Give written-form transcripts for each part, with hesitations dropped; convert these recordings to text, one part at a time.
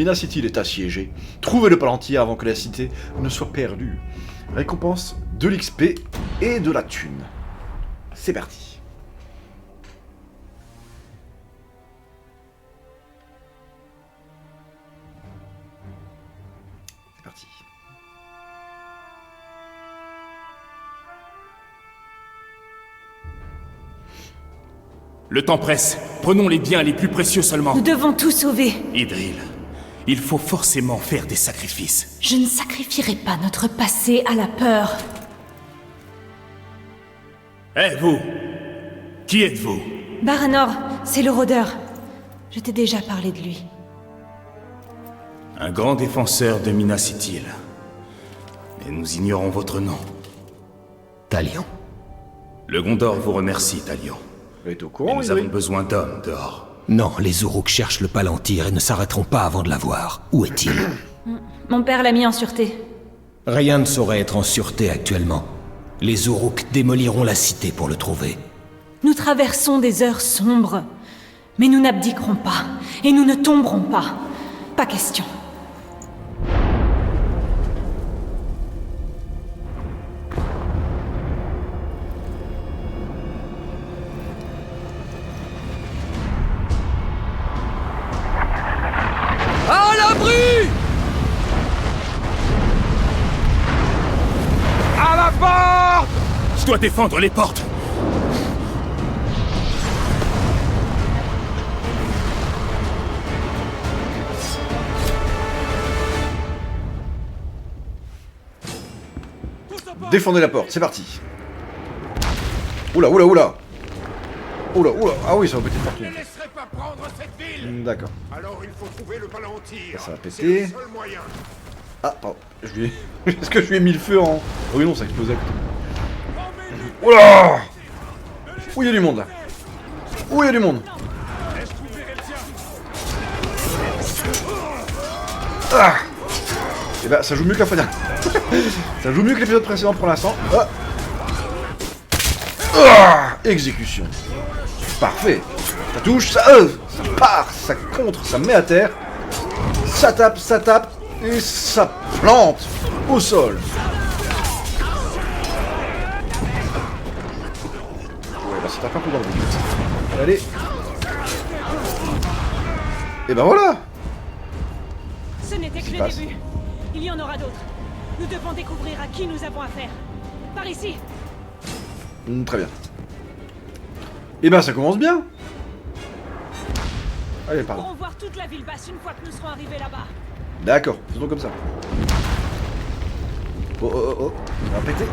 Minas City est assiégée. Trouvez le Palantir avant que la cité ne soit perdue. Récompense de l'XP et de la thune. C'est parti. C'est parti. Le temps presse. Prenons les biens les plus précieux seulement. Nous devons tout sauver. Idril, il faut forcément faire des sacrifices. Je ne sacrifierai pas notre passé à la peur. Eh, vous! Qui êtes-vous? Baranor, c'est le rôdeur. Je t'ai déjà parlé de lui. Un grand défenseur de Minas Ithil. Mais nous ignorons votre nom. Talion. Le Gondor vous remercie, Talion. Vous êtes au Mais courant, nous Idril? avons besoin d'hommes dehors. Non, les Uruks cherchent le Palantir et ne s'arrêteront pas avant de l'avoir. Où est-il? Mon père l'a mis en sûreté. Rien ne saurait être en sûreté actuellement. Les Uruks démoliront la cité pour le trouver. Nous traversons des heures sombres. Mais nous n'abdiquerons pas. Et nous ne tomberons pas. Pas question. À l'abri! À la porte! Je dois défendre les portes. Défendez la porte, c'est parti. Oula, oula, oula. Oula, oula. Ah oui, ça va péter partout. Je ne laisserai pas prendre cette ville! D'accord. Alors il faut trouver le Palantir. Ça va péter. C'est le seul moyen. Ah, pardon. Je lui ai... Est-ce que je lui ai mis le feu en... Oh oui, non, ça a explosé à côté. Oula! Où il y a du monde, là? Où il y a du monde? Ah! Et bah, ça joue mieux que la fois dernière. Ça joue mieux que l'épisode précédent pour l'instant. Ah! Ah! Exécution. Parfait. Ça touche, ça part, ça contre, ça met à terre. Ça tape, et ça plante au sol. Ouais, bah ça tape un peu dans le vide. Allez. Et bah voilà. Ce n'était que le passe début. Il y en aura d'autres. Nous devons découvrir à qui nous avons affaire. Par ici. Très bien. Et ben ça commence bien. Allez, Nous pardon. pourrons voir toute la ville basse une fois que nous serons arrivés là-bas. D'accord, faisons comme ça. Oh, oh, oh, oh. On va péter.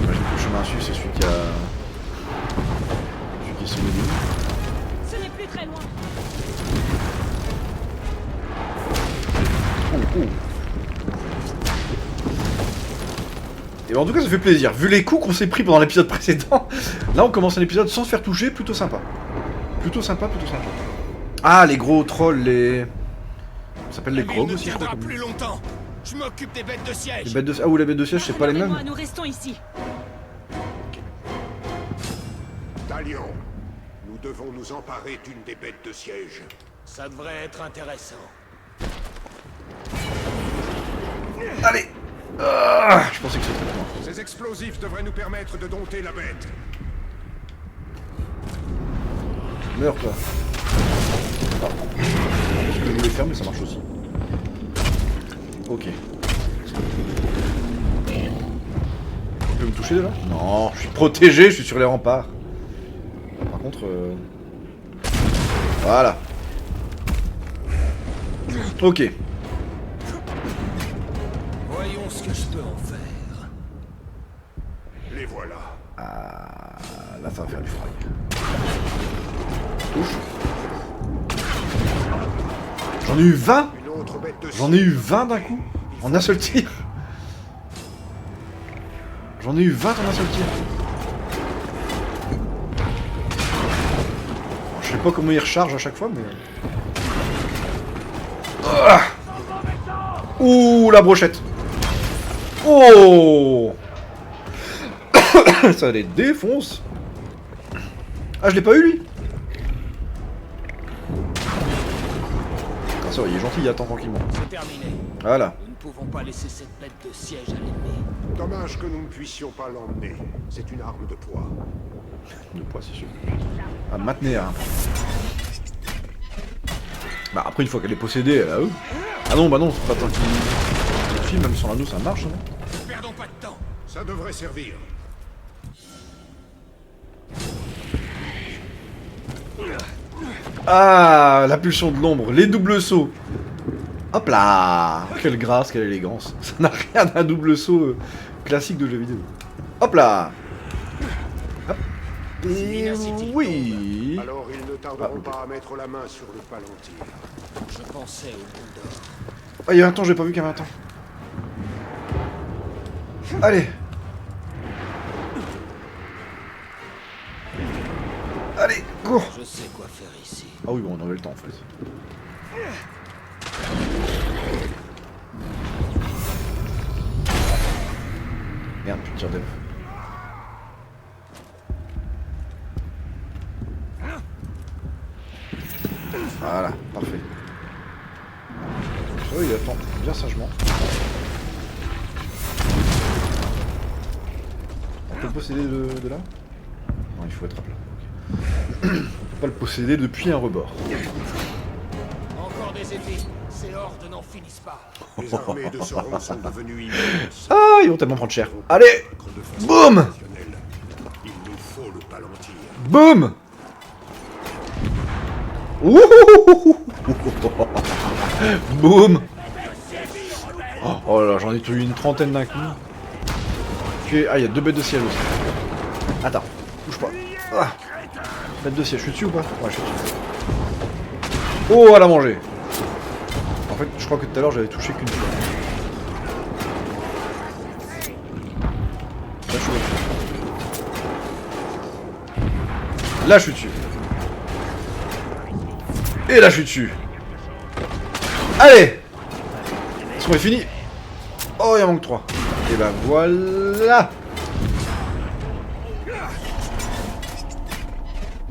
Moi, j'ai le chemin dessus, c'est celui qui a... Celui qui est sur le début. Ce n'est plus très loin. Oh, oh. Et ben, en tout cas, ça fait plaisir. Vu les coups qu'on s'est pris pendant l'épisode précédent, là, on commence un épisode sans se faire toucher, plutôt sympa. Plutôt sympa, plutôt sympa. Ah, les gros trolls, les... Ça s'appelle les grogs aussi, je crois. plus longtemps. Je m'occupe des bêtes de siège. Les bêtes de... Ah, ou les bêtes de siège, c'est pas les Baranor et mêmes. moi, nous restons ici. Talion, nous devons nous emparer d'une des bêtes de siège. Ça devrait être intéressant. Allez. Ah, je pensais que c'était moi. Ces explosifs devraient nous permettre de dompter la bête. Meurs, toi. Ah. C'est ce que je voulais faire, mais ça marche aussi. Ok. Tu peux me toucher de là? Non, je suis protégé, je suis sur les remparts. Par contre... Voilà. Ok. Voyons ce que je peux en faire. Les voilà. Ah, là, ça va faire du frag. Touche. J'en ai eu 20. Une autre bête de J'en ai eu 20 d'un coup. En un seul tir. J'en ai eu 20 en un seul tir. Alors, je sais pas comment il recharge à chaque fois, mais... Ah. Ouh, la brochette. Oh. Ça les défonce. Ah, je l'ai pas eu, lui. Ah, ça va, il est gentil, il attend tranquillement. C'est terminé. Voilà. Nous ne pouvons pas laisser cette bête de siège à l'ennemi. Dommage que nous ne puissions pas l'emmener. C'est une arme de poids. De poids, c'est sûr. À maintenir. Hein. Bah après, une fois qu'elle est possédée, elle a eux. Ah non, bah non, c'est pas tant qu'il filme, même sans l'anneau, ça marche. Hein. Perdons pas de temps. Ça devrait servir. Ah, la pulsion de l'ombre, les doubles sauts. Hop là. Quelle grâce, quelle élégance. Ça n'a rien d'un double saut classique de jeu vidéo. Hop là. Hop. Et oui. Alors ils ne tarderont pas à mettre la main sur le Palantir. Je pensais au Gondor. Ah, il y a un temps, j'ai pas vu qu'il y avait un temps. Allez. Allez, go. Je sais quoi faire ici. Ah oui, bon, on avait le temps en fait. Merde, tu tires d'elle. Voilà, parfait. Ça, il attend bien sagement. On peut le posséder de là? Non, il faut être à plat. On peut pas le posséder depuis un rebord. Encore des ennemis. Ces hordes n'en finissent pas. Les armées de Sauron sont devenues immenses. Ah, ils vont tellement prendre cher. Allez, boum, Il nous faut le Palantir. boum. Ouh. Boum. Oh là, j'en ai tué une trentaine d'un coup. Ok, ah, il y a deux bêtes de ciel aussi. Attends, bouge pas. Ah. Bête de ciel, je suis dessus ou pas? Ouais, je suis dessus. Oh, elle a mangé. En fait, je crois que tout à l'heure, j'avais touché qu'une fois. Là, je suis dessus. Là, je suis dessus. Et là, je suis dessus. Allez! Son est fini. Oh, il en manque 3. Et ben voilà.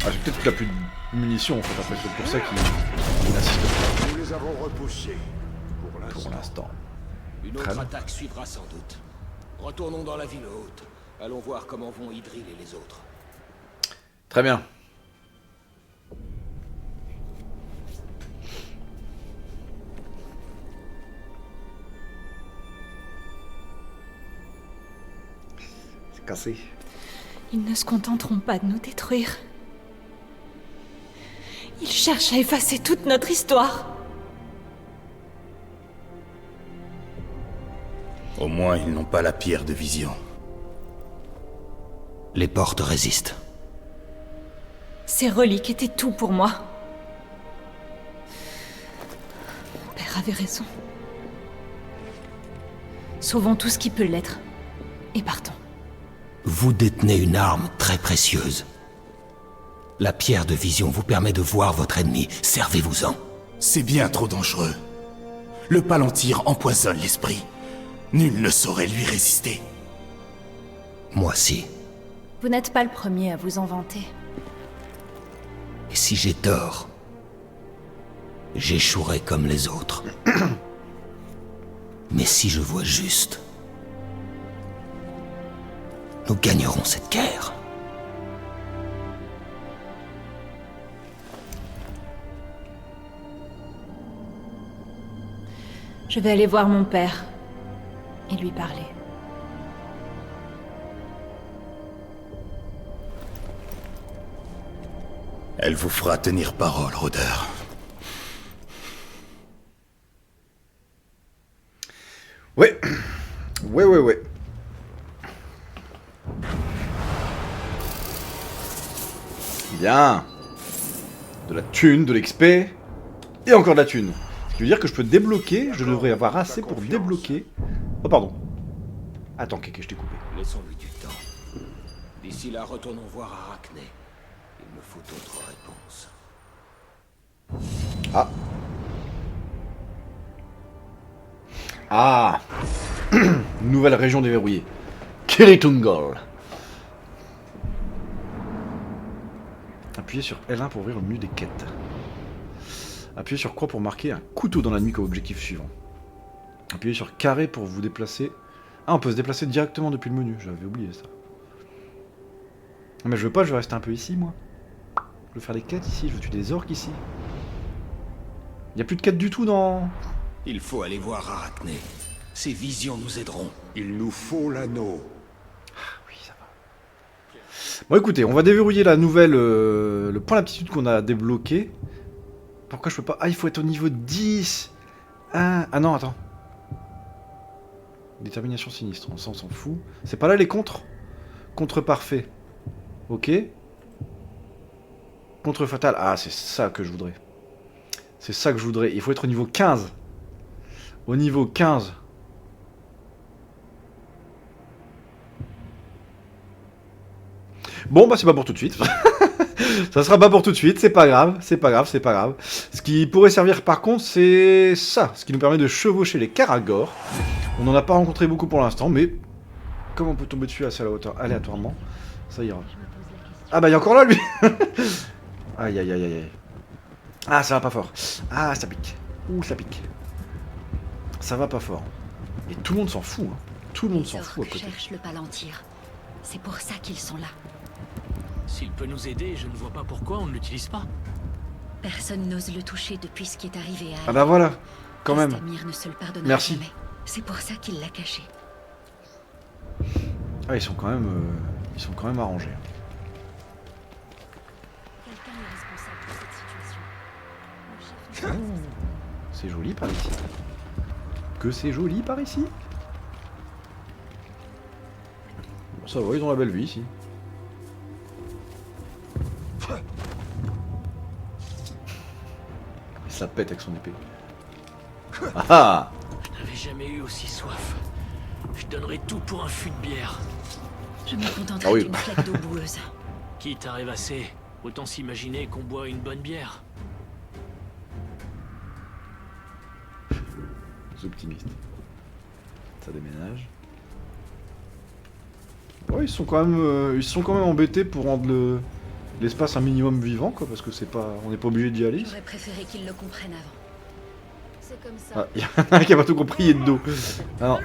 Ah, j'ai peut-être qu'il a plus de munitions en fait, après c'est pour ça qu'il n'insiste pas. Nous les avons repoussés. Pour Pour l'instant. l'instant. Une Très autre bien. attaque suivra sans doute. Retournons dans la ville haute. Allons voir comment vont Idril et les autres. Très bien. C'est cassé. Ils ne se contenteront pas de nous détruire. Ils cherchent à effacer toute notre histoire. Au moins, ils n'ont pas la pierre de vision. Les portes résistent. Ces reliques étaient tout pour moi. Mon père avait raison. Sauvons tout ce qui peut l'être. Et partons. Vous détenez une arme très précieuse. La pierre de vision vous permet de voir votre ennemi. Servez-vous-en. C'est bien trop dangereux. Le Palantir empoisonne l'esprit. Nul ne saurait lui résister. Moi si. Vous n'êtes pas le premier à vous en vanter. Et si j'ai tort, j'échouerai comme les autres. Mais si je vois juste, nous gagnerons cette guerre. Je vais aller voir mon père et lui parler. Elle vous fera tenir parole, rôdeur. Ouais. Ouais. Bien. De la thune, de l'XP. Et encore de la thune. Ce qui veut dire que je peux débloquer. Je devrais avoir assez pour débloquer. Oh, pardon. Attends, Kéké, je t'ai coupé. Laissons-lui du temps. D'ici là, retournons voir Arachné. Il me faut d'autres réponses. Ah. Ah. Nouvelle région déverrouillée. Kiritungal. Appuyez sur L1 pour ouvrir le menu des quêtes. Appuyez sur croix pour marquer un couteau dans la nuit comme objectif suivant. Appuyez sur carré pour vous déplacer. Ah, on peut se déplacer directement depuis le menu, j'avais oublié ça. Mais je veux pas, je veux rester un peu ici, moi. Je veux faire des quêtes ici, je veux tuer des orques ici. Y a plus de quêtes du tout dans... Il faut aller voir Arachné. Ses visions nous aideront. Il nous faut l'anneau. Oui, ça va. Bon, écoutez, on va déverrouiller la nouvelle... le point d'aptitude qu'on a débloqué. Pourquoi je peux pas... Ah, il faut être au niveau 10. Ah non, attends. Détermination sinistre, on s'en fout. C'est pas là les contres? Contre parfait. Ok. Contre fatal. Ah, c'est ça que je voudrais. C'est ça que je voudrais. Il faut être au niveau 15. Au niveau 15. Bon, bah c'est pas pour tout de suite. Ça sera pas pour tout de suite, c'est pas grave, c'est pas grave, c'est pas grave. Ce qui pourrait servir par contre, c'est ça. Ce qui nous permet de chevaucher les Karagor. On n'en a pas rencontré beaucoup pour l'instant, mais comme on peut tomber dessus assez à la hauteur aléatoirement, ça ira. Ah bah il est encore là lui. Aïe aïe aïe aïe. Ah ça va pas fort. Ah ça pique. Ouh ça pique. Ça va pas fort. Et tout le monde s'en fout. Hein. Tout le monde s'en fout à côté. Cherche le Palantir. C'est pour ça qu'ils sont là. S'il peut nous aider, je ne vois pas pourquoi on ne l'utilise pas. Personne n'ose le toucher depuis ce qui est arrivé à Ah bah voilà, quand même. Castamir ne se le pardonnera Merci. jamais. C'est pour ça qu'il l'a caché. Ah ils sont quand même arrangés. Quelqu'un est responsable de cette situation. Le chef C'est joli par ici. Que c'est joli par ici. Bon, ça va, ils ont la belle vie ici. Ça pète avec son épée. Ah ah. Je n'avais jamais eu aussi soif. Je donnerais tout pour un fût de bière. Je me contenterai Ah oui. d'une flaque d'eau boueuse. Quitte à rêvasser, autant s'imaginer qu'on boit une bonne bière. Optimiste. Ça déménage. Ouais, ils sont quand même embêtés pour rendre l'espace un minimum vivant quoi, parce que c'est pas, on n'est pas obligé d'y aller. J'aurais préféré qu'ils le comprennent avant. C'est comme ça. Ah, il y en a un qui a pas tout compris, il est de dos. Ah non.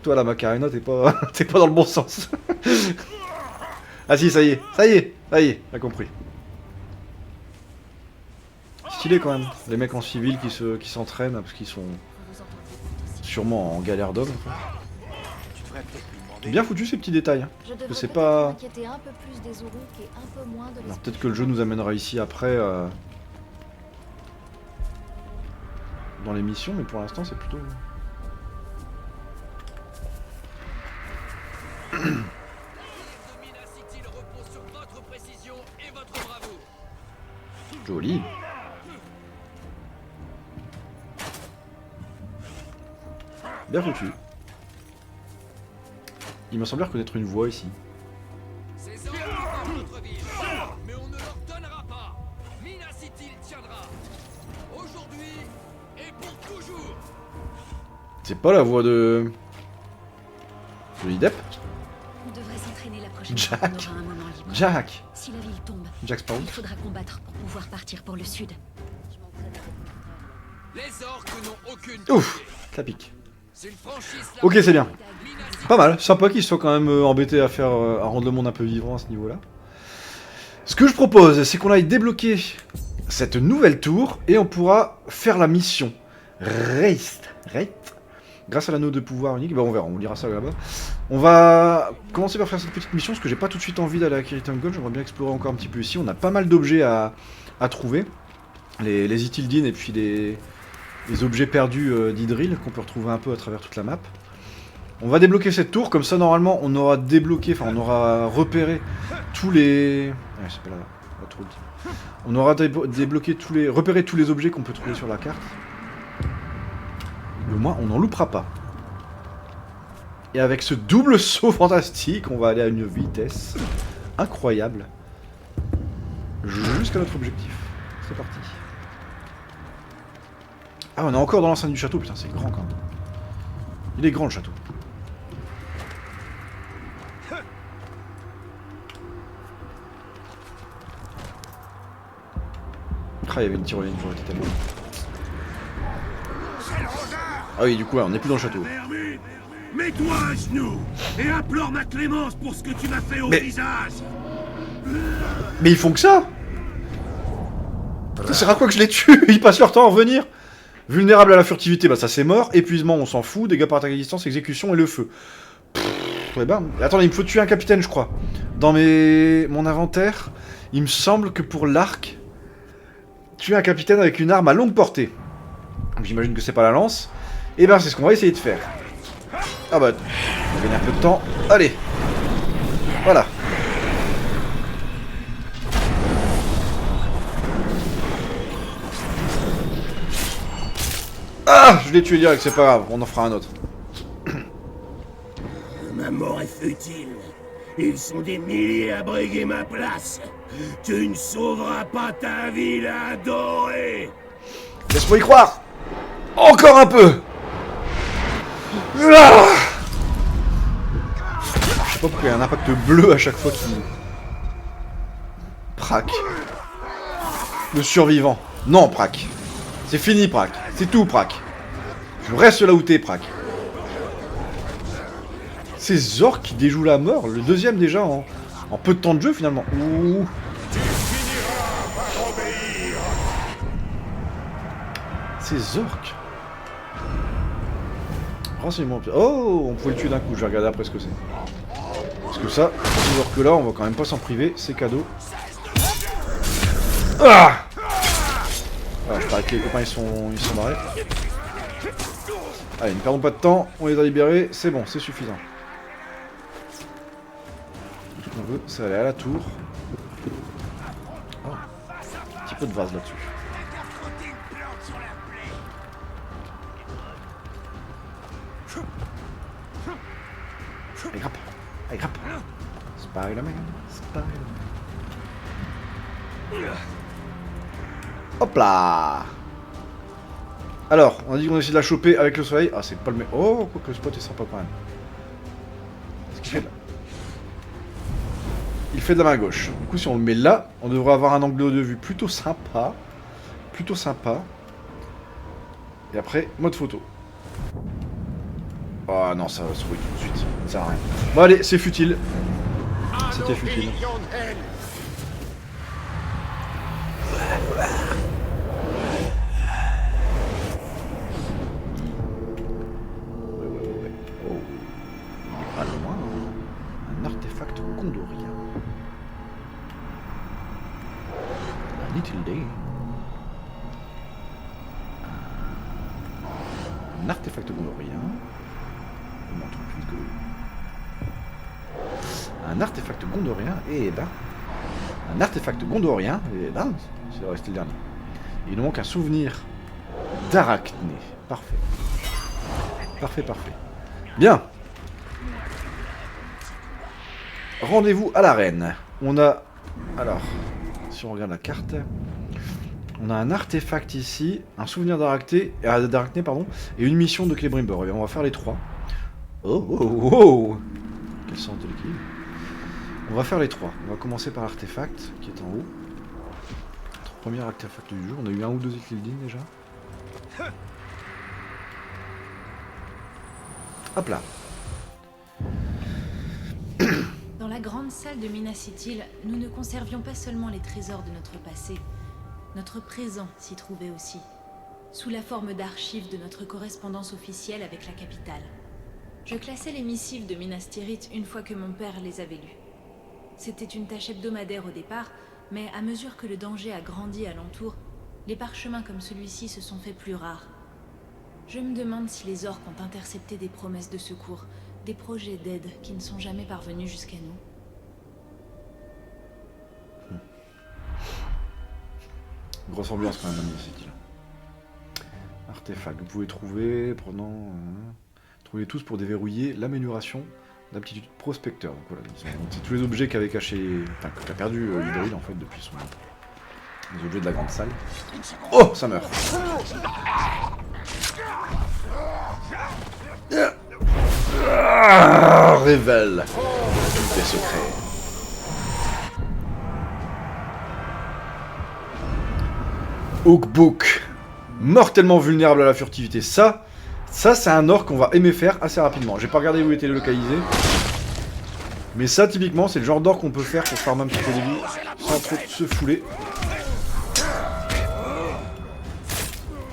Toi la Macarena, t'es pas dans le bon sens. Ah si, ça y est, t'as compris. Stylé quand même, les mecs en civil qui s'entraînent parce qu'ils sont sûrement en galère d'homme. Bien foutu ces petits détails. Hein. Je sais pas. Alors peut-être que le jeu nous amènera ici après dans les missions, mais pour l'instant c'est plutôt. Joli. Bien foutu. Il m'a semblé reconnaître une voix ici. Ces hommes défendent notre ville, mais on ne leur donnera pas. Minas Ithil tiendra. Aujourd'hui et pour toujours. C'est pas la voix de... Idep? On devrait s'entraîner la prochaine Jack. fois qu'on aura un moment libre. Jack. Si la ville tombe, Jack Sparrow. il faudra combattre pour pouvoir partir pour le sud. Les orques n'ont aucune Ouf, pitié. ça pique. C'est une franchise. Ok, c'est bien. Minas Ithil Pas mal, sympa qu'ils soient quand même embêtés à faire à rendre le monde un peu vivant à ce niveau-là. Ce que je propose, c'est qu'on aille débloquer cette nouvelle tour et on pourra faire la mission Reist. Grâce à l'anneau de pouvoir unique, bah on verra, on lira ça là-bas. On va commencer par faire cette petite mission parce que j'ai pas tout de suite envie d'aller à Kiritan Gol, j'aimerais bien explorer encore un petit peu ici. On a pas mal d'objets à trouver. Les Ithildines et puis les objets perdus d'Idril qu'on peut retrouver un peu à travers toute la map. On va débloquer cette tour, comme ça normalement on aura débloqué, enfin on aura repéré tous les... Ouais, c'est pas là, pas trop le dire. On aura débloqué repéré tous les objets qu'on peut trouver sur la carte. Au moins on n'en loupera pas. Et avec ce double saut fantastique, on va aller à une vitesse incroyable jusqu'à notre objectif. C'est parti. Ah, on est encore dans l'enceinte du château, putain, c'est grand quand même. Il est grand le château. Ah, il y avait une tyrolienne, j'aurais été tellement. Ah oui, du coup, ouais, on n'est plus dans le château. Hermine, mets-toi à genoux et implore ma clémence pour ce que tu m'as fait au visage. Mais ils font que ça. Ça sert à quoi que je les tue? Ils passent leur temps à revenir. Vulnérable à la furtivité, bah ça c'est mort. Épuisement, on s'en fout. Dégâts par attaque à distance, exécution et le feu. Ouais ben, attendez, il me faut tuer un capitaine, je crois. Dans mon inventaire, il me semble que pour l'arc, tuer un capitaine avec une arme à longue portée. J'imagine que c'est pas la lance. Et ben c'est ce qu'on va essayer de faire. Ah bah, on va gagner un peu de temps. Allez. Voilà. Ah, je l'ai tué direct, c'est pas grave, on en fera un autre. Ma mort est futile. Ils sont des milliers à briguer ma place. Tu ne sauveras pas ta ville adorée. Laisse-moi y croire. Encore un peu. Ah, je sais pas pourquoi il y a un impact bleu à chaque fois qu'il... Prac. Le survivant. Non, Prac. C'est fini, Prac. C'est tout, Prac. Je reste là où t'es, Prac. C'est Zork qui déjoue la mort. Le deuxième déjà en peu de temps de jeu, finalement. Ouh. C'est Zork. Renseignement. Oh, on pouvait le tuer d'un coup. Je vais regarder après ce que c'est. Parce que ça, ce Zork là, on va quand même pas s'en priver. C'est cadeau. Ah! Voilà, je parie que les copains ils sont barrés. Allez, ne perdons pas de temps, on les a libérés, c'est bon, c'est suffisant. Tout ce qu'on veut, c'est aller à la tour. Oh, un petit peu de vase là-dessus. Allez, grappe, allez, grappe. Spider-Man, Spider-Man. Hop là. Alors, on a dit qu'on essaie de la choper avec le soleil. Ah, c'est pas le même. Oh, quoi que le spot est sympa quand même. Qu'est-ce qu'il fait là? Il fait de la main gauche. Du coup, si on le met là, on devrait avoir un angle de vue plutôt sympa. Plutôt sympa. Et après, mode photo. Oh non, ça va se rouiller tout de suite. Ça sert à rien. Bon, allez, c'est futile. C'était futile. Oh. Pas loin. Un artefact gondorien. Un Little Day. Un artefact gondorien. Un artefact gondorien, et là. Un artefact gondorien, et là, c'est resté le dernier. Il nous manque un souvenir d'Arachné. Parfait. Parfait, parfait. Bien. Rendez-vous à l'arène. On a... Alors, si on regarde la carte... On a un artefact ici, un souvenir d'Arachné, pardon, et une mission de Celebrimbor. Et on va faire les trois. Oh, oh, oh, oh. Quel sens de l'équilibre. On va faire les trois. On va commencer par l'artefact, qui est en haut. Notre premier artefact du jour. On a eu un ou deux Eklildin déjà. Hop là. Dans la grande salle de Minas Ithil, nous ne conservions pas seulement les trésors de notre passé. Notre présent s'y trouvait aussi, sous la forme d'archives de notre correspondance officielle avec la capitale. Je classais les missives de Minas Tirith une fois que mon père les avait lues. C'était une tâche hebdomadaire au départ, mais à mesure que le danger a grandi alentour, les parchemins comme celui-ci se sont faits plus rares. Je me demande si les orques ont intercepté des promesses de secours, des projets d'aide qui ne sont jamais parvenus jusqu'à nous. Grosse ambiance quand même, Minas. Artefact, vous pouvez trouver, prenant... Trouvez tous pour déverrouiller l'amélioration d'aptitude prospecteur. Donc voilà, c'est tous les objets qu'avait caché... Enfin, qu'a perdu Hydril en fait depuis son... Les objets de la grande salle. Oh, ça meurt. Révèle des secrets. Hawkbook. Mortellement vulnérable à la furtivité. Ça c'est un or qu'on va aimer faire assez rapidement. J'ai pas regardé où il était localisé. Mais ça, typiquement, c'est le genre d'or qu'on peut faire pour farmer un petit peu de vie sans trop se fouler.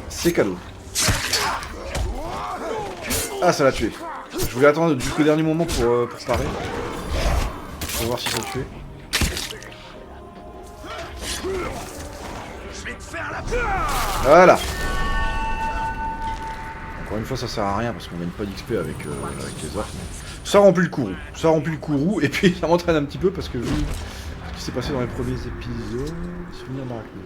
C'est cadeau. Ah, ça l'a tué. Je voulais attendre jusqu'au dernier moment pour parer. Pour voir si ça le tuait. Voilà. Encore une fois, ça sert à rien parce qu'on gagne pas d'XP avec les orques. Ça remplit le courroux. Ça remplit le courroux et puis ça m'entraîne un petit peu parce que vu ce qui s'est passé dans les premiers épisodes. Souvenir d'Arachné.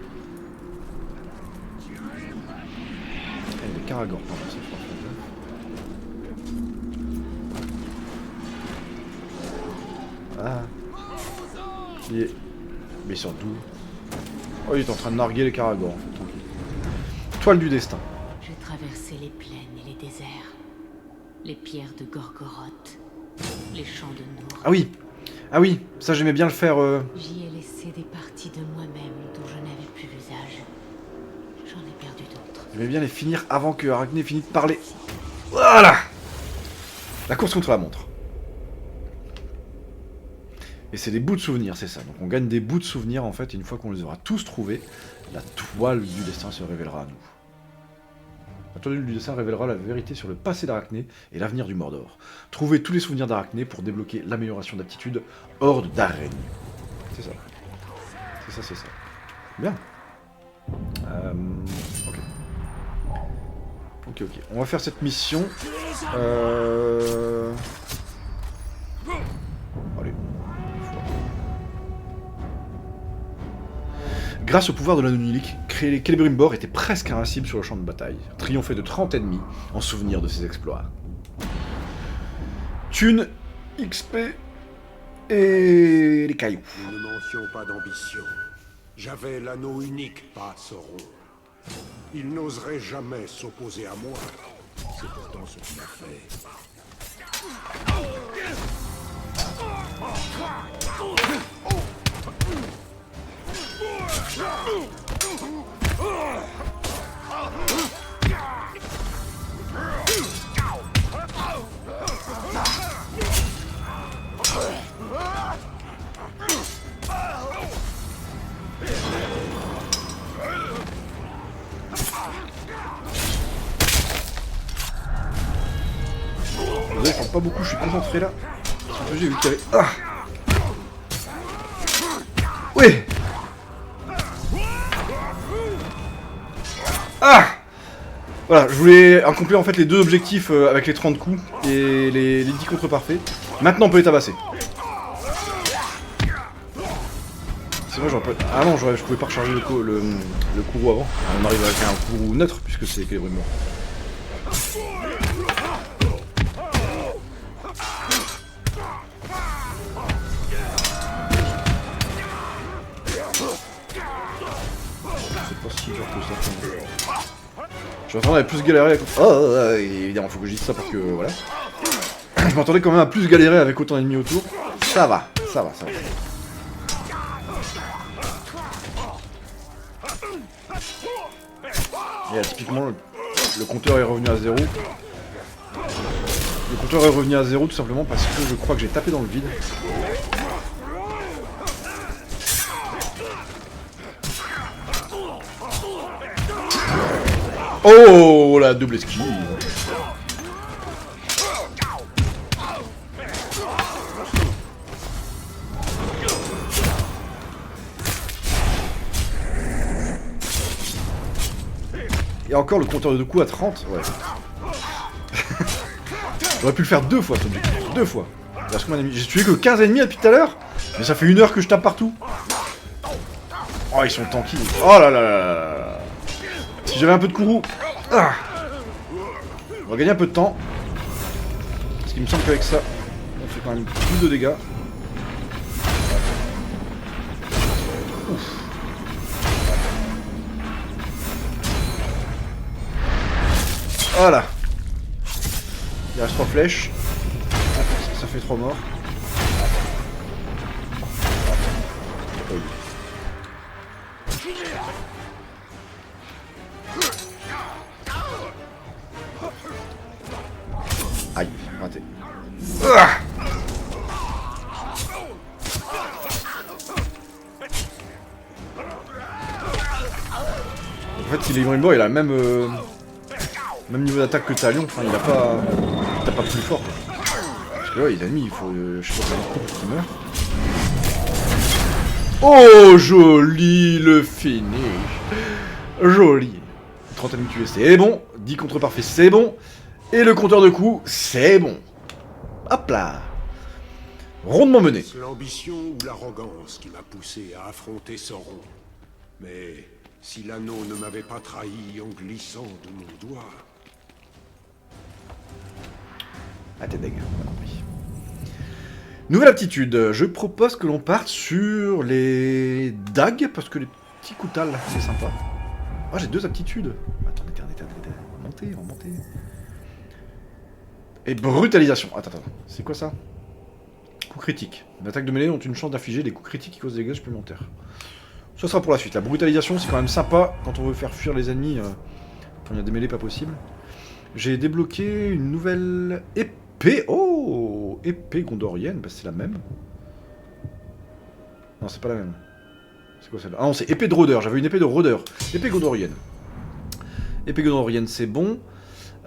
Il y a Karagor, pardon, c'est Ah. Il est... Mais surtout... Oh, il est en train de narguer les Karagor, en fait, tranquille. Toile du destin. J'ai traversé les plaines et les déserts. Les pierres de Gorgoroth. Les champs de Nour. Ah oui. Ah oui, ça j'aimais bien le faire... J'y ai laissé des parties de moi-même dont je n'avais plus l'usage. J'en ai perdu d'autres. J'aimais bien les finir avant que Arachné finisse de parler. Voilà. La course contre la montre. Et c'est des bouts de souvenirs, c'est ça. Donc on gagne des bouts de souvenirs en fait, et une fois qu'on les aura tous trouvés, la toile du destin se révélera à nous. La toile du destin révélera la vérité sur le passé d'Arachné et l'avenir du Mordor. Trouvez tous les souvenirs d'Arachné pour débloquer l'amélioration d'aptitude Horde d'Araignée. C'est ça. C'est ça, c'est ça. Bien. Ok. Ok, ok. On va faire cette mission. Allez. Grâce au pouvoir de l'Anonylique, Celebrimbor était presque invincible sur le champ de bataille, triomphé de 30 ennemis en souvenir de ses exploits. Thunes, XP et les cailloux. Nous ne mentions pas d'ambition. J'avais l'anneau unique, pas Sauron. Il n'oserait jamais s'opposer à moi. C'est pourtant ce qu'il a fait. Désolé, je parle pas beaucoup, je suis concentré là. J'ai vu qu'il y avait... Ah. Oui. Ah. Voilà, je voulais accomplir en fait les deux objectifs avec les 30 coups et les 10 contre parfaits. Maintenant on peut les tabasser. C'est vrai, j'aurais pas... Ah non, je pouvais pas recharger le courroux avant. On arrive avec un courroux neutre puisque c'est Celebrimbor. Je m'attendais à plus galérer avec... Oh, évidemment, faut que je dise ça parce que... Voilà. Je m'attendais quand même à plus galérer avec autant d'ennemis autour. Ça va, ça va, ça va. Et là, typiquement, le compteur est revenu à 0. Le compteur est revenu à 0 tout simplement parce que je crois que j'ai tapé dans le vide. Oh, la double esquive. Et encore le compteur de coups à 30, ouais. J'aurais pu le faire 2 fois, cet objectif. 2 fois. Parce que j'ai tué que 15 ennemis depuis tout à l'heure. Mais ça fait 1 heure que je tape partout. Oh, ils sont tanky. Oh là là là là. Si j'avais un peu de courroux. Ah. On va gagner un peu de temps. Parce qu'il me semble qu'avec ça, on fait quand même plus de dégâts. Ouf. Voilà. Il reste 3 flèches. Ça fait 3 morts. fait, si Celebrimbor, il a le même, même niveau d'attaque que Talion. Enfin, il a pas... Il tape pas plus fort. Parce que là, il est ennemi, il faut... je sais pas comment il meurt. Oh, joli le finish. Joli. 30 ennemis tués, c'est bon. 10 contre parfait, c'est bon. Et le compteur de coups, c'est bon. Hop là. Rondement mené. C'est l'ambition ou l'arrogance qui m'a poussé à affronter Sauron. Mais si l'anneau ne m'avait pas trahi en glissant de mon doigt... Ah, t'es deg, on a compris. Nouvelle aptitude. Je propose que l'on parte sur les dagues, parce que les petits couteaux, c'est sympa. Ah, j'ai 2 aptitudes. Attendez. On va monter. Et brutalisation. Attends. C'est quoi ça? Coup critique. Les attaques de mêlée ont une chance d'infliger des coups critiques qui causent des dégâts supplémentaires. Ce sera pour la suite. La brutalisation, c'est quand même sympa quand on veut faire fuir les ennemis quand il y a des mêlées pas possibles. J'ai débloqué une nouvelle épée. Oh, épée gondorienne. Bah, c'est la même. Non, c'est pas la même. C'est quoi celle-là? Ah non, c'est épée de rôdeur. J'avais une épée de rôdeur. Épée gondorienne. Épée gondorienne, c'est bon.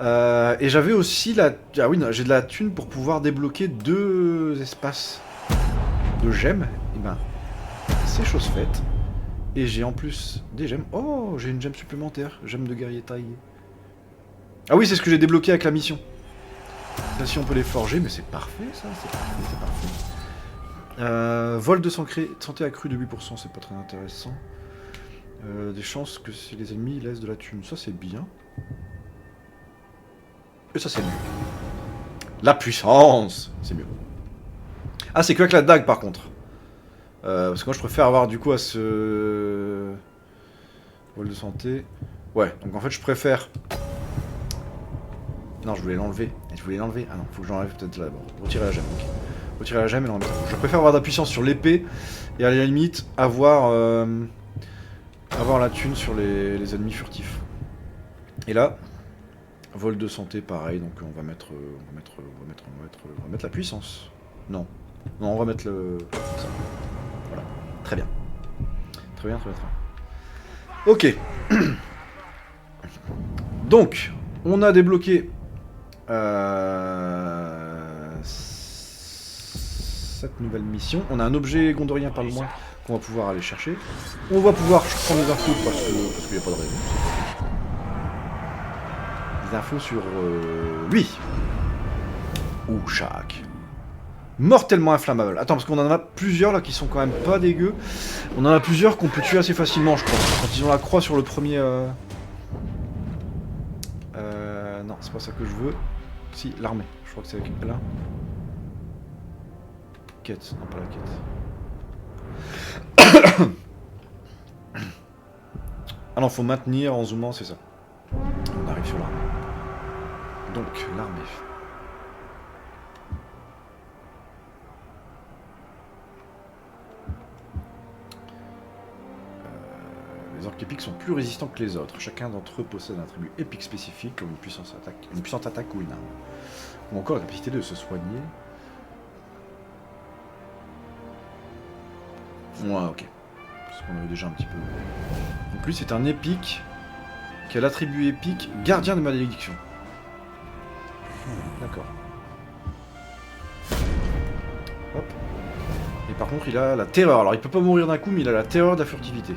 Et j'avais aussi la... Ah oui, j'ai de la thune pour pouvoir débloquer 2 espaces de gemmes. Et ben, c'est chose faite. Et j'ai en plus des gemmes. Oh, j'ai une gemme supplémentaire. Gemme de guerrier taillé. Ah oui, c'est ce que j'ai débloqué avec la mission. Celle-ci, on peut les forger, mais c'est parfait, ça. C'est parfait. Vol de santé accrue de 8%, c'est pas très intéressant. Des chances que les ennemis laissent de la thune. Ça, c'est bien. Et ça, c'est mieux. La puissance, c'est mieux. Ah, c'est que avec la dague, par contre. Parce que moi, je préfère avoir, du coup, à ce... Vol de santé. Ouais, donc en fait, je préfère... Non, je voulais l'enlever. Ah non, faut que je l'enlève peut-être là d'abord. Retirer la gemme, ok. Retirer la gemme et l'enlever. Je préfère avoir de la puissance sur l'épée et à la limite avoir la thune sur les ennemis furtifs. Et là, vol de santé pareil, donc on va mettre la puissance. Non, on va mettre le... ça. Voilà, très bien. Très bien. Ok. Donc, on a débloqué cette nouvelle mission. On a un objet gondorien par le moins qu'on va pouvoir aller chercher. On va pouvoir prendre des infos parce qu'il n'y a pas de raison. Des infos sur lui. Shak. Mortellement inflammable. Attends, parce qu'on en a plusieurs là qui sont quand même pas dégueux. On en a plusieurs qu'on peut tuer assez facilement, je crois. Quand ils ont la croix sur le premier... non, c'est pas ça que je veux. Si, l'armée. Je crois que c'est là. Quête, non pas la quête. Ah non, faut maintenir en zoomant, c'est ça. On arrive sur l'armée. Donc, l'armée. Les orques épiques sont plus résistants que les autres. Chacun d'entre eux possède un attribut épique spécifique, comme une puissante attaque ou une arme. Ou encore la capacité de se soigner. Ouais, ok. Parce qu'on avait déjà un petit peu... Donc lui, c'est un épique qui a l'attribut épique gardien de malédiction. D'accord. Hop. Et par contre, il a la terreur. Alors, il peut pas mourir d'un coup, mais il a la terreur de la furtivité.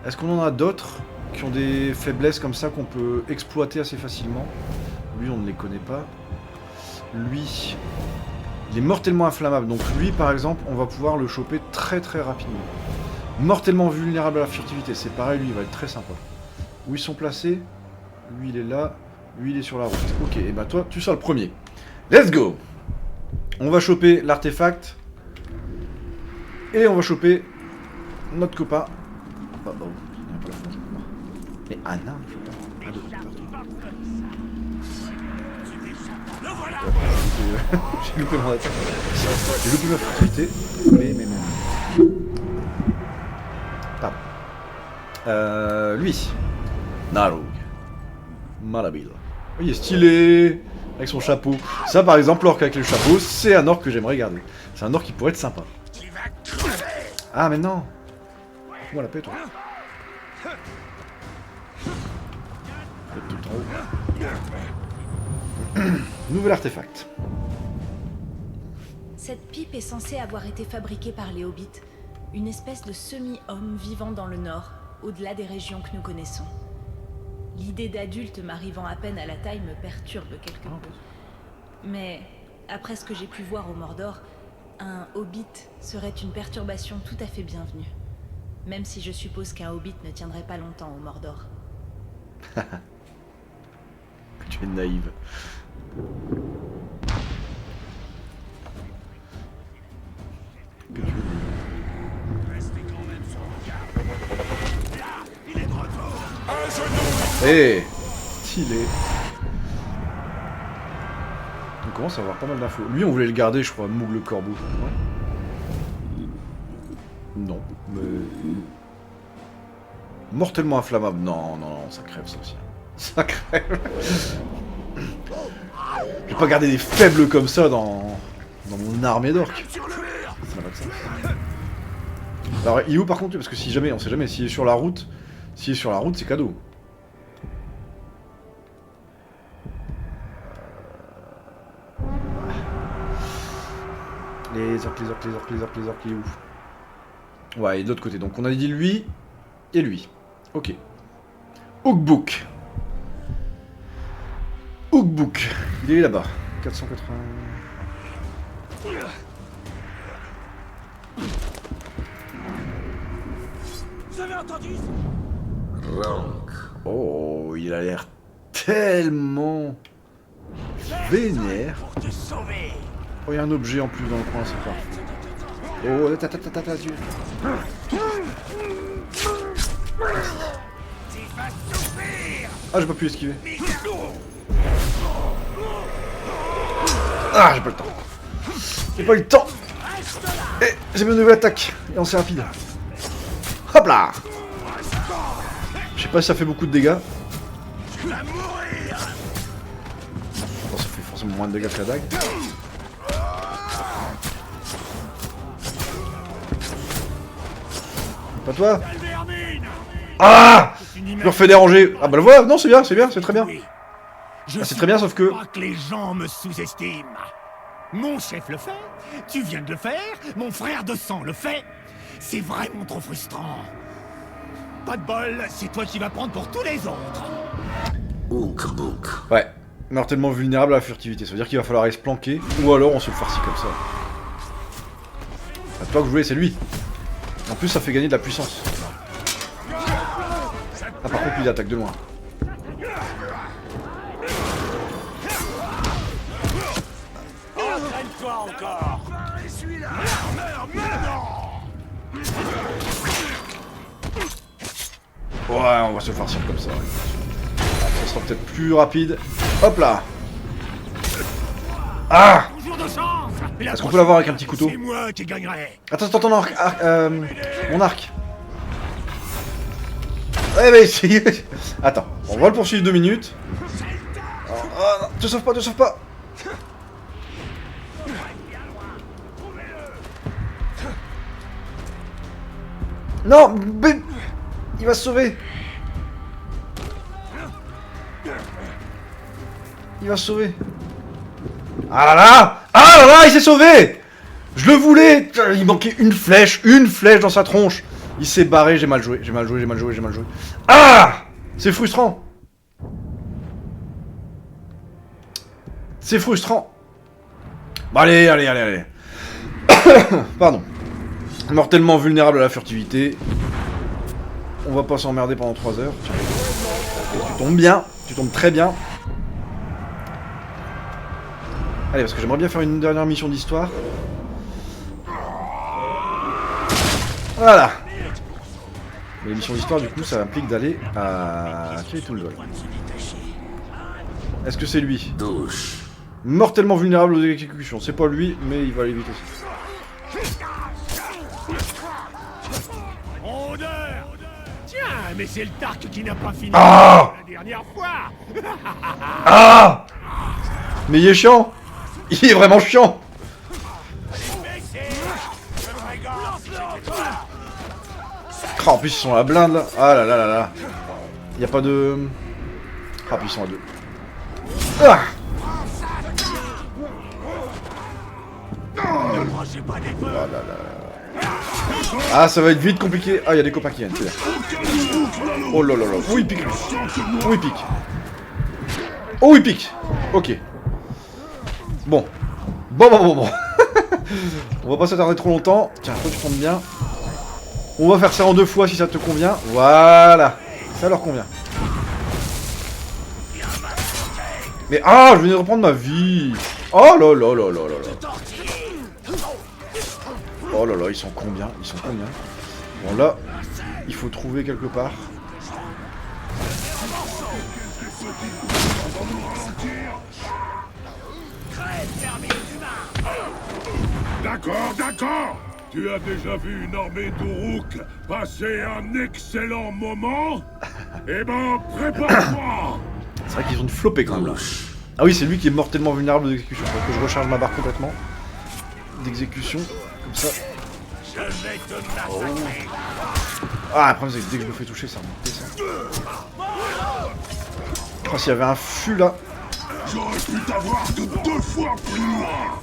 Est-ce qu'on en a d'autres qui ont des faiblesses comme ça qu'on peut exploiter assez facilement? Lui, on ne les connaît pas. Lui, il est mortellement inflammable. Donc lui, par exemple, on va pouvoir le choper très très rapidement. Mortellement vulnérable à la furtivité. C'est pareil, lui, il va être très sympa. Où ils sont placés? Lui, il est là. Lui, il est sur la route. Ok, et bah toi, tu seras le premier. Let's go! On va choper l'artefact. Et on va choper notre copain. Oh, bon, il y a un peu la fin, je crois. Mais Anna, je sais pas. Plein de j'ai loupé mon attaque. J'ai loupé ma furtivité. Mais. Pardon. Lui. Narug. Malhabile. Il est stylé. Avec son chapeau. Ça, par exemple, l'orque avec le chapeau, c'est un orque que j'aimerais garder. C'est un orque qui pourrait être sympa. Ah, mais non. Fous-moi la paix, toi. Peut-être tout en haut. Nouvel artefact. Cette pipe est censée avoir été fabriquée par les Hobbits, une espèce de semi-homme vivant dans le nord, au-delà des régions que nous connaissons. L'idée d'adulte m'arrivant à peine à la taille me perturbe quelque peu. Mais, après ce que j'ai pu voir au Mordor, un Hobbit serait une perturbation tout à fait bienvenue. Même si je suppose qu'un Hobbit ne tiendrait pas longtemps au Mordor. Tu es naïve. Que tu es naïve. Eh, stylé. On commence à avoir pas mal d'infos. Lui, on voulait le garder, je crois, Moog le corbeau. Ouais. Non, mais... Mortellement inflammable. Non, non, non, ça crève ça aussi. Ça crève. Je vais pas garder des faibles comme ça dans mon armée d'orques. Ça n'a pas de sens. Alors, il est où par contre? Parce que si jamais, on sait jamais, s'il est sur la route, c'est cadeau. Les orques, il est où? Ouais, il est de l'autre côté. Donc on a dit lui et lui. Ok. Hookbook. Hookbook. Il est là-bas. 480... Vous avez entendu? Oh, il a l'air tellement vénère. Oh, il y a un objet en plus dans le coin, c'est parfait. Oh, tu... Ah, j'ai pas pu esquiver. Ah, j'ai pas le temps. J'ai pas eu le temps. Et j'ai mis une nouvelle attaque. Et on s'est rapide. Hop là. Je sais pas si ça fait beaucoup de dégâts. Bon, ça fait forcément moins de dégâts que la dague. Pas toi. Ah, je me refais déranger. Ah bah le voilà. Non, c'est bien, c'est très bien. Ah, c'est très bien, sauf que... Pas que les gens me sous-estiment. Mon chef le fait, tu viens de le faire, mon frère de sang le fait. C'est vraiment trop frustrant. Pas de bol, c'est toi qui vas prendre pour tous les autres. Ouais, mortellement vulnérable à la furtivité. Ça veut dire qu'il va falloir aller se planquer, ou alors on se le farcit comme ça. C'est toi que je voulais, c'est lui. En plus, ça fait gagner de la puissance. Ah, par contre, il attaque de loin. Entraîne-toi encore. Ouais, on va se farcir comme ça. Ça sera peut-être plus rapide. Hop là. Ah. Est-ce qu'on peut l'avoir avec un petit couteau? C'est moi qui gagnerai. Attends, mon arc. Ouais, mais c'est... Attends, on va le poursuivre 2 minutes. Oh, non, te sauve pas. Non, mais... Il va se sauver. Ah là, il s'est sauvé. Je le voulais. Il manquait une flèche dans sa tronche. Il s'est barré, j'ai mal joué. Ah, c'est frustrant. Bon, allez. Pardon. Mortellement vulnérable à la furtivité. On va pas s'emmerder pendant 3 heures. Et tu tombes bien, tu tombes très bien. Allez, parce que j'aimerais bien faire une dernière mission d'histoire. Voilà. Mais les missions d'histoire, du coup, ça implique d'aller à Kiritoul. Est-ce que c'est lui? Mortellement vulnérable aux exécutions. C'est pas lui, mais il va aller vite aussi. Mais c'est le Tark qui n'a pas fini la dernière fois. Ah. Mais il est chiant. Il est vraiment chiant. Oh, en plus ils sont à la blinde là. Ah là. Y a pas de... Ah, puis ils sont à deux. Ah, ah, ça va être vite compliqué. Ah, il y a des copains qui viennent, c'est là. Oh là là là. Où il pique lui? Où il pique? Oh, il pique. Ok. Bon. Bon. On va pas s'attarder trop longtemps. Tiens, toi tu tombes bien. On va faire ça en 2 fois si ça te convient. Voilà. Ça leur convient. Mais ah, je venais de reprendre ma vie. Oh là là là là là là. Oh là là, ils sont combien? Ils sont combien? Bon là, il faut trouver quelque part. D'accord. Tu as déjà vu une armée d'Uruk passer un excellent moment? Eh ben, prépare-toi. C'est vrai qu'ils ont une flopée quand même là. Ah oui, c'est lui qui est mortellement vulnérable d'exécution. Faut que je recharge ma barre complètement d'exécution, comme ça. Oh. Ah, le problème c'est que dès que je me fais toucher, ça remonte ça. Oh, s'il y avait un fût là. J'aurais pu t'avoir de 2 fois plus loin.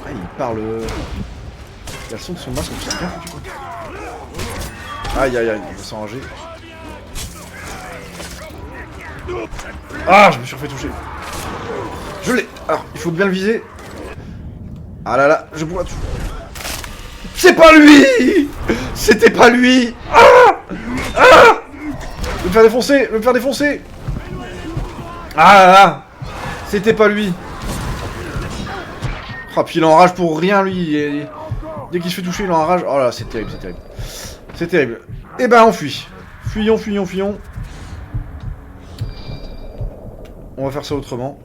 Ah, il parle. Il y a le son de son masque, c'est bien foutu quoi. Aïe, il va s'enrager. Ah, je me suis refait toucher. Je l'ai. Alors, il faut bien le viser. Ah là là, je bois tout. C'est pas lui. C'était pas lui. Ah. Je vais me faire défoncer, Ah là là. C'était pas lui. Ah, puis il enrage pour rien lui. Dès qu'il se fait toucher, il enrage. Oh là, c'est terrible. C'est terrible. Eh ben, on fuit. Fuyons. On va faire ça autrement.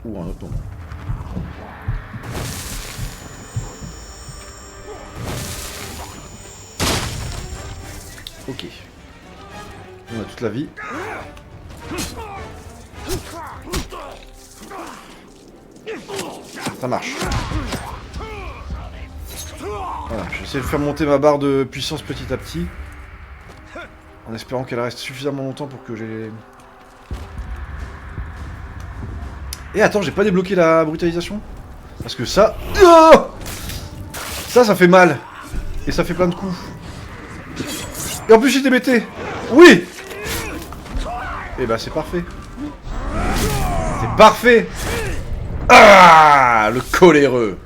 Ou un autre moment. Ok. On a toute la vie. Ça marche. Voilà, je vais essayer de faire monter ma barre de puissance petit à petit. En espérant qu'elle reste suffisamment longtemps pour que j'ai... Et attends, j'ai pas débloqué la brutalisation? Parce que ça... Oh, ça fait mal. Et ça fait plein de coups. Et en plus j'ai DBT. Oui. Et bah c'est parfait. C'est parfait. Ah, le coléreux.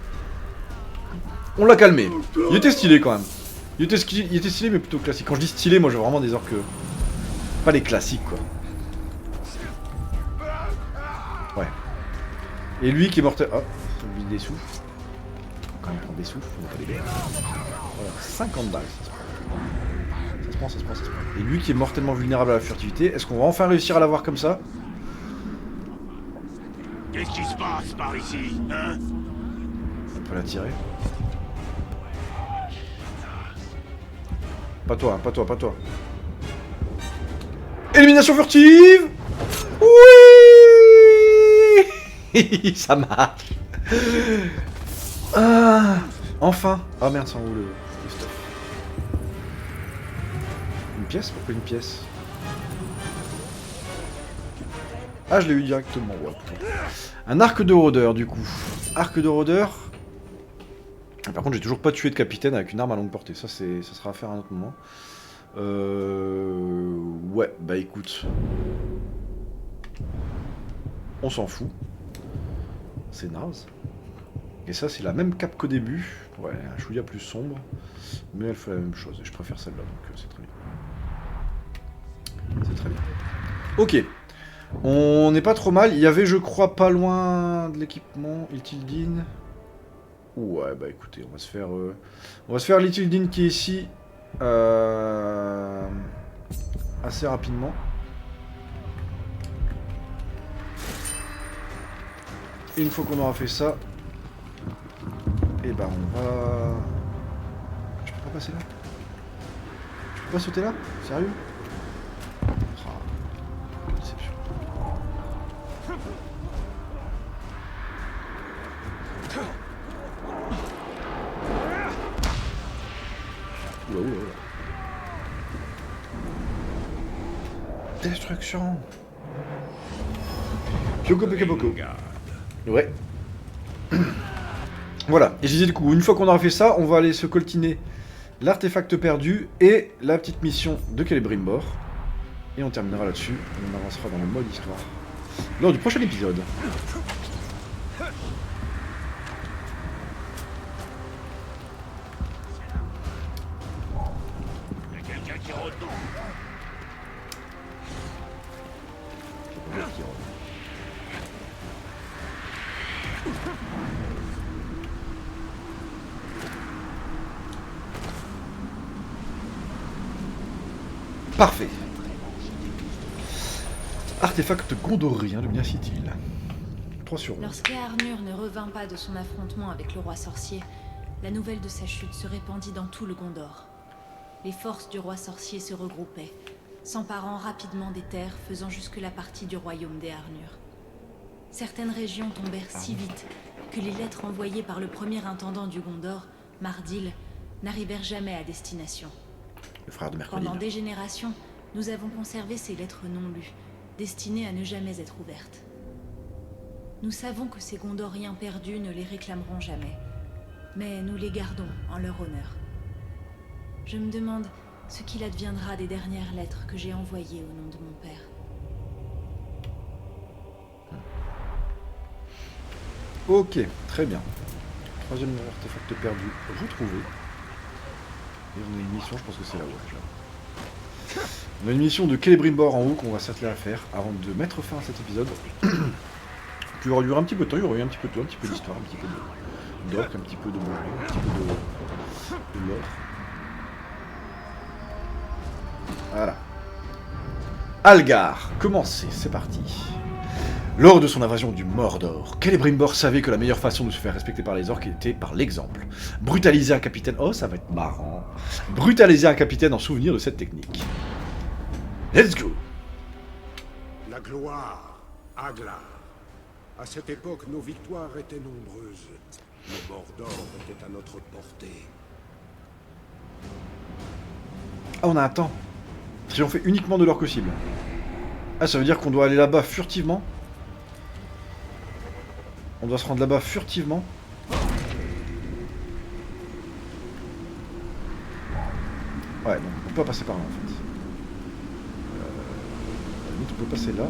On l'a calmé. Il était stylé quand même. Il était stylé mais plutôt classique. Quand je dis stylé, moi j'ai vraiment des orques... Pas les classiques quoi. Ouais. Et lui qui est mortel... Oh, faut lui des sous. Faut quand même prendre des sous, faut pas les bêtes. Voilà, 50 balles. Ça se prend. Et lui qui est mortellement vulnérable à la furtivité, est-ce qu'on va enfin réussir à l'avoir comme ça? Qu'est-ce qui se passe par ici, hein? On peut la tirer. Pas toi. Élimination furtive. Oui. Ça marche. Ah, enfin. Ah merde, ça en où le stuff. Une pièce? Pourquoi une pièce? Ah, je l'ai eu directement. Ouais, un arc de rôdeur, du coup. Arc de rôdeur. Par contre, j'ai toujours pas tué de capitaine avec une arme à longue portée. Ça sera à faire à un autre moment. Ouais, bah écoute. On s'en fout. C'est naze. Et ça, c'est la même cape qu'au début. Ouais, un chouïa plus sombre. Mais elle fait la même chose. Et je préfère celle-là, donc c'est très bien. C'est très bien. Ok. On n'est pas trop mal. Il y avait, je crois, pas loin de l'équipement. Iltildin. Ouais, bah écoutez, on va se faire l'Iltildin qui est ici. Assez rapidement. Et une fois qu'on aura fait ça, et bah on va... Je peux pas passer là? Je peux pas sauter là? Sérieux? Déception. Oula. destruction. Pyoko Pekaboko. Ouais. Voilà. Et je disais du coup, une fois qu'on aura fait ça, on va aller se coltiner l'artefact perdu et la petite mission de Celebrimbor. Et on terminera là-dessus. On avancera dans le mode histoire lors du prochain épisode. Parfait. Artefact gondorien de Minas-Ithil. 3 sur 11. Lorsque Arnur ne revint pas de son affrontement avec le roi sorcier, la nouvelle de sa chute se répandit dans tout le Gondor. Les forces du roi sorcier se regroupaient, s'emparant rapidement des terres faisant jusque la partie du royaume des Arnur. Certaines régions tombèrent si vite que les lettres envoyées par le premier intendant du Gondor, Mardil, n'arrivèrent jamais à destination. Le frère de Mercredi. Pendant des générations, nous avons conservé ces lettres non lues, destinées à ne jamais être ouvertes. Nous savons que ces Gondoriens perdus ne les réclameront jamais, mais nous les gardons en leur honneur. Je me demande ce qu'il adviendra des dernières lettres que j'ai envoyées au nom de mon père. Ok, très bien. Troisième artefact perdu, retrouvé. Et on a une mission, je pense que c'est là-haut déjà. On a une mission de Celebrimbor en haut qu'on va s'atteler à faire avant de mettre fin à cet épisode. Puis il y aura eu un petit peu de temps, il y aura eu un petit peu de tout, un petit peu d'histoire, un petit peu d'orc, un petit peu de bonjour, un petit peu de lore. Voilà. Algar, commencez, c'est parti. Lors de son invasion du Mordor, Celebrimbor savait que la meilleure façon de se faire respecter par les orques était par l'exemple. Brutaliser un capitaine... Oh, ça va être marrant. Brutaliser un capitaine en souvenir de cette technique. Let's go. La gloire, Aglar. À cette époque, nos victoires étaient nombreuses. Le Mordor était à notre portée. Ah, on a un temps. Triompher uniquement de l'orque cible. Ah, ça veut dire qu'on doit aller là-bas furtivement. On doit se rendre là-bas furtivement. Ouais, donc on peut pas passer par là en fait. À la limite, on peut passer là.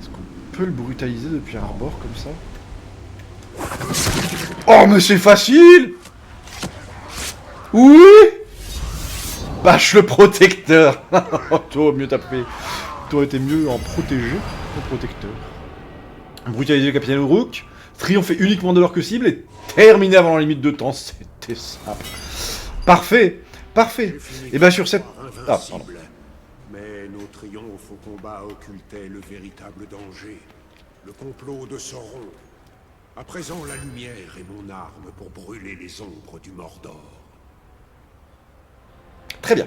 Est-ce qu'on peut le brutaliser depuis un rebord comme ça? Oh, mais c'est facile! Oui! Bâche le protecteur! Toi, mieux tapé. Toi, été mieux en protégé qu'en protecteur. Brutaliser le capitaine Uruk, triompher uniquement de l'orque cible et terminer avant la limite de temps. C'était simple. Parfait! Parfait! Et bien sur cette... Ah, pardon. Mais nos triomphes au combat occultaient le véritable danger. Le complot de Sauron. À présent, la lumière est mon arme pour brûler les ombres du Mordor. Très bien.